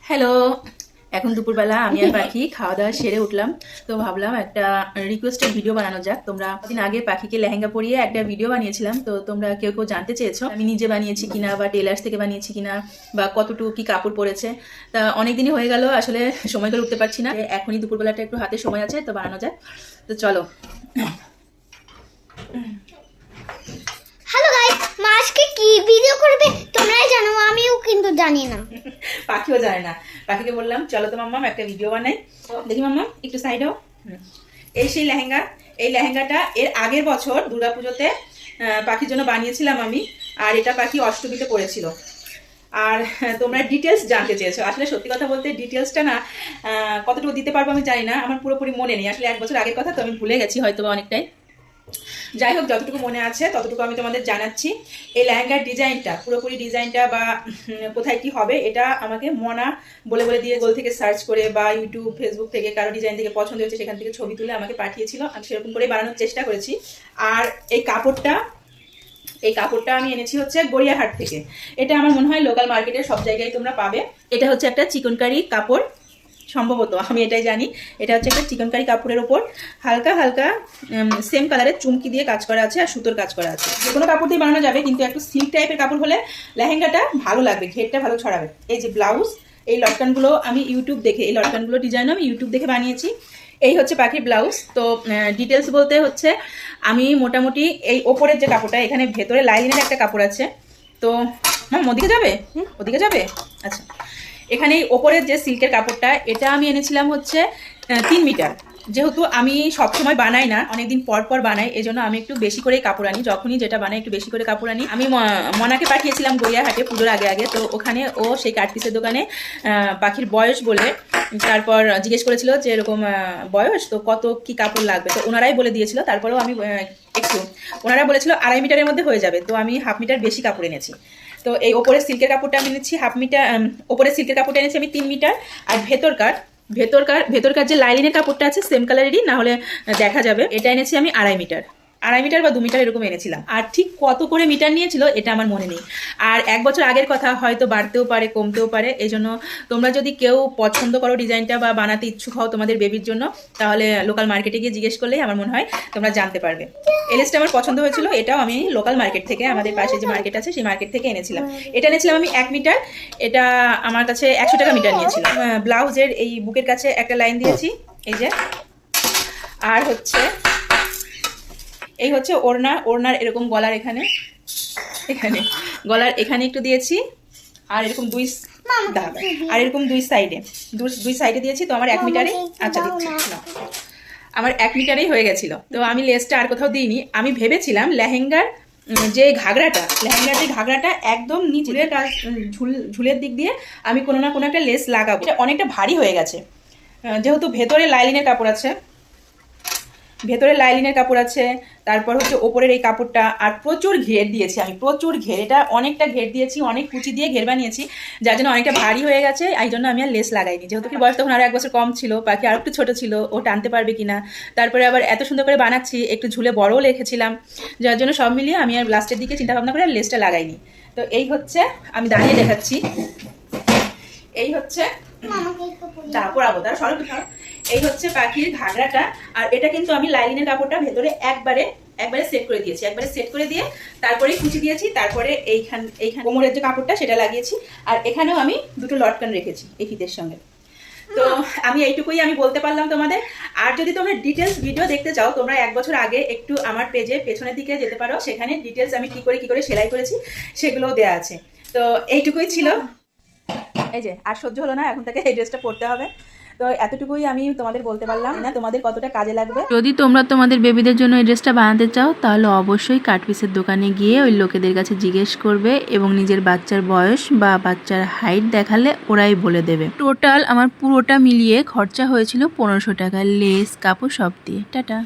Hello, এখন দুপুরবেলা আমি আর পাখি খাওয়া দাওয়া সেরে উঠলাম। তো ভাবলাম একটা রিকোয়েস্টেড ভিডিও বানানো যাক। তোমরা দিন আগে পাখিকে লেহেঙ্গা পরিয়ে একটা ভিডিও বানিয়েছিলাম, তো তোমরা কেউ কেউ জানতে চেয়েছো আমি নিজে বানিয়েছি কিনা বা টেলার্স থেকে বানিয়েছি কিনা বা কতটুকু কি কাপড় পরেছে। তা অনেকদিনই হয়ে গেল, আসলে সময় করে উঠতে পারছি না। এখনই দুপুরবেলাটা একটু হাতে সময় আছে, তো বানানো যাক। তো চলো। হ্যালো গাইস, মা আজকে কি ভিডিও করবে তোমরাই জানো, আমিও কিন্তু জানি না। পাখিও জানে না। পাখিকে বললাম চলো তো মাম্মাম একটা ভিডিও বানাই। দেখি মাম্মা একটু সাইড হও। এই সেই লেহেঙ্গা, এই লেহেঙ্গাটা এর আগের বছর দুর্গাপুজোতে পাখির জন্য বানিয়েছিলাম আমি। আর এটা পাখি অষ্টমীতে পড়েছিল। আর তোমরা ডিটেলস জানতে চেয়েছো। আসলে সত্যি কথা বলতে ডিটেলসটা না কতটুকু দিতে পারবো আমি জানি না, আমার পুরোপুরি মনে নেই। আসলে 1 বছর আগের কথা, তো আমি ভুলে গেছি হয়তো বা অনেকটাই। যাই হোক, যতটুকু মনে আছে ততটুকু আমি তোমাদের জানাচ্ছি। এই লেহেঙ্গার ডিজাইনটা, পুরোপুরি ডিজাইনটা বা কোথায় কি হবে, এটা আমাকে মনা বলে বলে দিয়ে গুগল থেকে সার্চ করে বা ইউটিউব ফেসবুক থেকে কারো ডিজাইন থেকে পছন্দ হয়েছে সেখান থেকে ছবি তুলে আমাকে পাঠিয়েছিল। আমি সেরকম করে বানানোর চেষ্টা করেছি। আর এই কাপড়টা আমি এনেছি হচ্ছে গড়িয়াহাট থেকে। এটা আমার মনে হয় লোকাল মার্কেটের সব জায়গায় তোমরা পাবে। এটা হচ্ছে একটা চিকনকারি কাপড়, সম্ভবত আমি এটাই জানি। এটা হচ্ছে একটা চিকনকারি কাপড়ের ওপর হালকা হালকা সেম কালারের চুমকি দিয়ে কাজ করা আছে আর সুতোর কাজ করা আছে। যে কোনো কাপড় দিয়ে বানানো যাবে, কিন্তু একটু সিল্ক টাইপের কাপড় হলে লেহেঙ্গাটা ভালো লাগবে, ঘেরটা ভালো ছড়াবে। এই যে ব্লাউজ, এই লটকানগুলো আমি ইউটিউব দেখে, এই লটকানগুলো ডিজাইন আমি ইউটিউব দেখে বানিয়েছি। এই হচ্ছে পাখির ব্লাউজ। তো ডিটেলস বলতে হচ্ছে আমি মোটামুটি এই ওপরের যে কাপড়টা, এখানে ভেতরে লাইনিংয়ের একটা কাপড় আছে। তো ওদিকে যাবে, ওদিকে যাবে। আচ্ছা, এখানে ওপরের যে সিল্কের কাপড়টা, এটা আমি এনেছিলাম হচ্ছে 3 মিটার। যেহেতু আমি সবসময় বানাই না, অনেকদিন পর পর বানাই, এই জন্য আমি একটু বেশি করে কাপড় আনি। যখনই যেটা বানাই একটু বেশি করে কাপড় আনি। আমি মনাকে পাঠিয়েছিলাম গড়িয়াহাটে পুজোর আগে আগে। তো ওখানে ও সেই কাটপিসের দোকানে পাখির বয়স বলে, তারপর জিজ্ঞেস করেছিল যে এরকম বয়স, তো কত কি কাপড় লাগবে। তো ওনারাই বলে দিয়েছিল। তারপরেও আমি ওনারা বলেছিল 2.5 মিটারের মধ্যে হয়ে যাবে। তো আমি 1/2 মিটার বেশি কাপড় এনেছি। তো এই ওপরের সিল্কের কাপড়টা আমি এনেছি 1/2 মিটার, ওপরের সিল্কের কাপড়টা এনেছি আমি 3 মিটার। আর ভেতরকার যে লাইনিংয়ের কাপড়টা আছে সেম কালারেরই, না হলে দেখা যাবে, এটা এনেছি আমি 2.5 মিটার। 2.5 মিটার বা 2 মিটার এরকম এনেছিলাম। আর ঠিক কত করে মিটার নিয়েছিল এটা আমার মনে নেই। আর 1 বছর আগের কথা, হয়তো বাড়তেও পারে কমতেও পারে। এই জন্য তোমরা যদি কেউ পছন্দ করো ডিজাইনটা বা বানাতে ইচ্ছুক হও তোমাদের বেবির জন্য, তাহলে লোকাল মার্কেটে গিয়ে জিজ্ঞেস করলেই আমার মনে হয় তোমরা জানতে পারবে। এলএসটা আমার পছন্দ হয়েছিল, এটাও আমি লোকাল মার্কেট থেকে, আমাদের পাশে যে মার্কেট আছে সেই মার্কেট থেকে এনেছিলাম। এটা এনেছিলাম আমি 1 মিটার। এটা আমার কাছে 100 টাকা মিটার নিয়েছিল। ব্লাউজের এই বুকের কাছে একটা লাইন দিয়েছি, এই যে। আর হচ্ছে এই হচ্ছে ওড়নার এরকম গলার এখানে গলার এখানে একটু দিয়েছি। আর এরকম দুই সাইডে দিয়েছি। তো আমার 1 মিটারে, আচ্ছা দিচ্ছি না, আমার 1 মিটারেই হয়ে গেছিল। তো আমি লেসটা আর কোথাও দিইনি। আমি ভেবেছিলাম লেহেঙ্গার যে ঘাগরাটা একদম নিচের কাজ, ঝুলের দিক দিয়ে আমি কোনো না কোনো একটা লেস লাগাবো। এটা অনেকটা ভারী হয়ে গেছে, যেহেতু ভেতরে লাইলিনের কাপড় আছে, তারপর হচ্ছে ওপরের এই কাপড়টা। আর প্রচুর ঘের দিয়েছি আমি, এটা অনেকটা ঘের দিয়েছি, অনেক কুচি দিয়ে ঘের বানিয়েছি, যার জন্য অনেকটা ভারী হয়ে গেছে। এই জন্য আমি আর লেস লাগাইনি। যেহেতু কি বয়স তখন আরও 1 বছর কম ছিল, পাখি আরও একটু ছোটো ছিল, ও টানতে পারবে কিনা। তারপরে আবার এত সুন্দর করে বানাচ্ছি, একটু ঝুলে বড়ও রেখেছিলাম, যার জন্য সব মিলিয়ে আমি আর লাস্টের দিকে চিন্তা ভাবনা করে আর লেসটা লাগাইনি। তো এই হচ্ছে, আমি দাঁড়িয়ে দেখাচ্ছি, এই হচ্ছে এই হচ্ছে পাখির ঘাগরাটা। আর এটা কিন্তু আমি লাইলিনের কাপড়টা ভেতরে একবারে সেট করে দিয়েছি, সেট করে দিয়ে তারপরে কুচি দিয়েছি। তারপরে এইখান কোমরের যে কাপড়টা সেটা লাগিয়েছি। আর এখানেও আমি 2টো লটকান রেখেছি এই ফিতের সঙ্গে। তো আমি এইটুকুই আমি বলতে পারলাম তোমাদের। আর যদি তোমরা ডিটেলস ভিডিও দেখতে চাও, তোমরা 1 বছর আগে একটু আমার পেজে পেছনের দিকে যেতে পারো, সেখানে ডিটেলস আমি কি করে সেলাই করেছি সেগুলোও দেওয়া আছে। তো এইটুকুই ছিল। এই যে আর সহ্য হলো না, এখন থেকে এই ড্রেসটা পরতে হবে। তো এতটুকুই আমি তোমাদের বলতে পারলাম না, তোমাদের কতটা কাজে লাগবে। যদি তোমরা তোমাদের বেবিদের জন্য এই ড্রেসটা বানাতে চাও, তাহলে অবশ্যই কাটপিসের দোকানে গিয়ে ওই লোকেদের কাছে জিজ্ঞেস করবে এবং নিজের বাচ্চার বয়স বা বাচ্চার হাইট দেখালে ওরাই বলে দেবে। টোটাল আমার পুরোটা মিলিয়ে খরচা হয়েছিল 1500 টাকা, লেস কাপড় সব দিয়ে। টাটা।